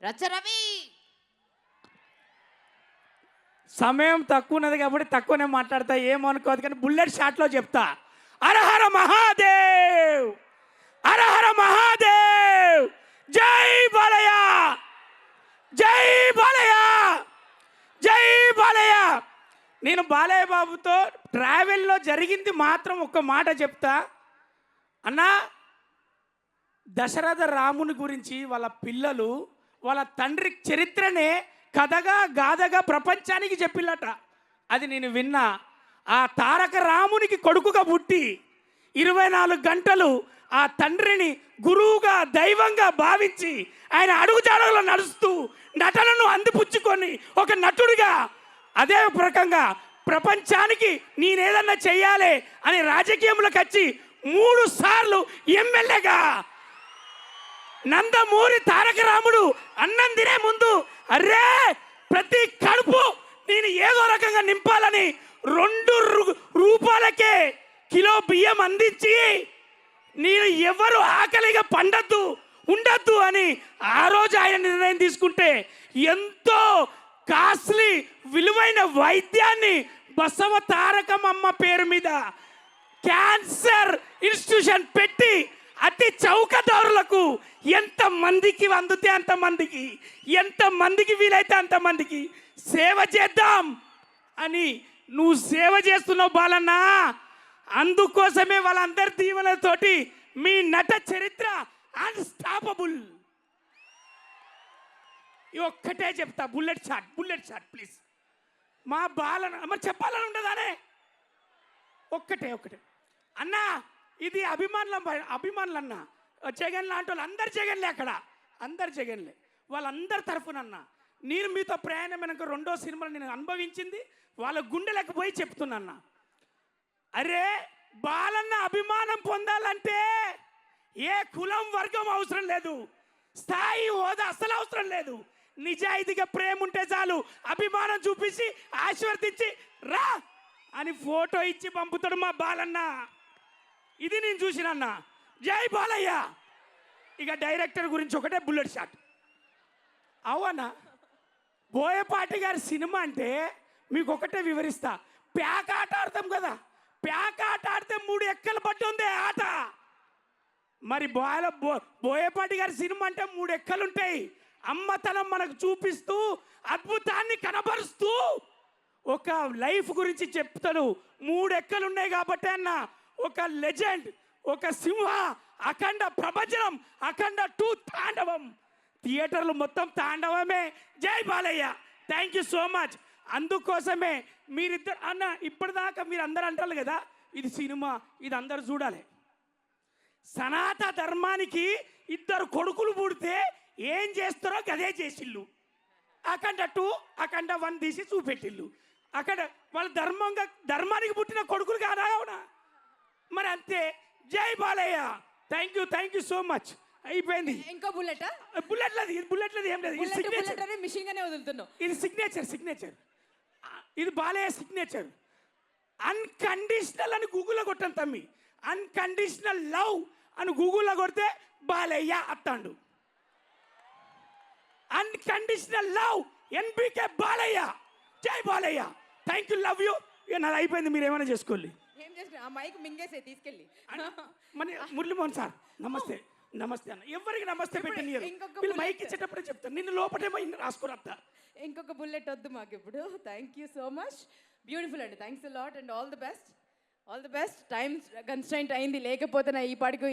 రచరవి సమయం తక్కువ ఉన్నది కాబట్టి తక్కువనే మాట్లాడతా, ఏమనుకోదు. కానీ బుల్లెట్ షాట్లో చెప్తా. హరహర మహాదేవ్, హరహర మహాదేవ్, జై బాలయ్య, జై బాలయ్య, జై బాలయ్య. నేను బాలయ్య బాబుతో ట్రావెల్లో జరిగింది మాత్రం ఒక్క మాట చెప్తా అన్నా. దశరథ రాముని గురించి వాళ్ళ పిల్లలు వాళ్ళ తండ్రి చరిత్రనే కథగా గాథగా ప్రపంచానికి చెప్పిల్లట. అది నేను విన్నా. ఆ తారక రామునికి కొడుకుగా పుట్టి 24 గంటలు ఆ తండ్రిని గురువుగా దైవంగా భావించి ఆయన అడుగుజాడలో నడుస్తూ నటనను అందిపుచ్చుకొని ఒక నటుడిగా అదే రకంగా ప్రపంచానికి నేనేదన్నా చెయ్యాలి అని రాజకీయంలోకి వచ్చి 3 సార్లు ఎమ్మెల్యేగా నందమూరి తారక రాముడు అన్నం తినే ముందు అరే ప్రతి కడుపు నేను ఏదో రకంగా నింపాలని 2 రూపాయలకే కిలో బియ్యం అందించి నేను ఎవరు ఆకలిగా పండద్దు ఉండద్దు అని ఆ రోజు ఆయన నిర్ణయం తీసుకుంటే ఎంతో కాస్ట్లీ విలువైన వైద్యాన్ని బసవ తారకమ్మ పేరు మీద క్యాన్సర్ ఇన్స్టిట్యూషన్ పెట్టి అతి చౌకదారులకు ఎంత మందికి అందుతే అంతమందికి, ఎంత మందికి వీలైతే అంతమందికి సేవ చేద్దాం అని నువ్వు సేవ చేస్తున్నావు బాలన్న. అందుకోసమే వాళ్ళందరి దీవెనతోటి మీ నట చరిత్ర అన్స్టాపబుల్. ఒక్కటే చెప్తా, బుల్లెట్ షాట్ ప్లీజ్. మా బాలన మరి చెప్పాలని ఉండదానే. ఒక్కటే అన్నా, ఇది అభిమానులు అన్న. జగన్ లాంటి వాళ్ళు అందరు జగన్లే, అక్కడ అందరు జగన్లే. వాళ్ళందరి తరఫునన్నా నేను మీతో ప్రయాణమైనాక 2వ సినిమాలు నేను అనుభవించింది వాళ్ళ గుండెలకు పోయి చెప్తున్నా. అరే బాలన్న అభిమానం పొందాలంటే ఏ కులం వర్గం అవసరం లేదు, స్థాయి హోదా అసలు అవసరం లేదు. నిజాయితీగా ప్రేమ ఉంటే చాలు. అభిమానం చూపించి ఆశీర్వదించి రా అని ఫోటో ఇచ్చి పంపుతాడు మా బాలన్న. ఇది నేను చూసినన్నా. జై బాలయ్య. ఇక డైరెక్టర్ గురించి ఒకటే బుల్లెట్ షాట్. అవునా, బోయపాటి గారి సినిమా అంటే మీకు ఒకటే వివరిస్తా. ప్యాక్ ఆట ఆడతాం కదా, ప్యాక్ ఆట ఆడితే 3 ఎక్కలు పట్టి ఉంది ఆట. మరి బోయపాటి గారి సినిమా అంటే 3 ఎక్కలు ఉంటాయి. అమ్మతనం మనకు చూపిస్తూ అద్భుతాన్ని కనబరుస్తూ ఒక లైఫ్ గురించి చెప్తాడు. 3 ఎక్కలు ఉన్నాయి కాబట్టి అన్న ఒక లెజెండ్, ఒక సింహ, అఖండ ప్రభంజనం, అఖండ 2 తాండవం. థియేటర్లు మొత్తం తాండవమే. జై Balayya. Thank you so much. అందుకోసమే మీరిద్దరు అన్న ఇప్పటిదాకా మీరు అందరూ అంటారు కదా ఇది సినిమా, ఇది అందరు చూడాలి. సనాతన ధర్మానికి 2 కొడుకులు పుడితే ఏం చేస్తారో గదే చేసిళ్ళు. అఖండ 2, అఖండ 1 తీసి చూపెట్టిళ్ళు. అక్కడ వాళ్ళు ధర్మానికి పుట్టిన కొడుకులు కాదా? అవునా? మరి అంతే. జై Balayya. Thank you so much. అయిపోయింది. ఇంకో బుల్లెట్ బుల్లెట్లది ఏం లేదు. ఇది సిగ్నేచర్. ఇది బాలయ్య సిగ్నేచర్. అన్కండిషనల్ అని గూగుల్లో కొట్టాను తమ్మి. అన్కండిషనల్ లవ్ అని గూగుల్లో కొడితే బాలయ్య అత్తాండు. Unconditional love NBK Balayya. జై Balayya. Thank you, love you. ఇక నాది అయిపోయింది, మీరు ఏమైనా చేసుకోండి. మన మురళీమోహన్ సార్ నమస్తే అన్న. ఎవరికి నమస్తే పెట్టండి. వీళ్ళు మైక్ ఇచ్చేటప్పుడే చెప్తాను. నిన్ను లోపటేమో రాసుకురద్దా. ఇంకొక బుల్లెట్ వద్దు మాకు ఇప్పుడు. Thank you so much. Beautiful అండి. Thanks a lot and all the best. Time constant అయింది, లేకపోతే నా ఈ పాటికి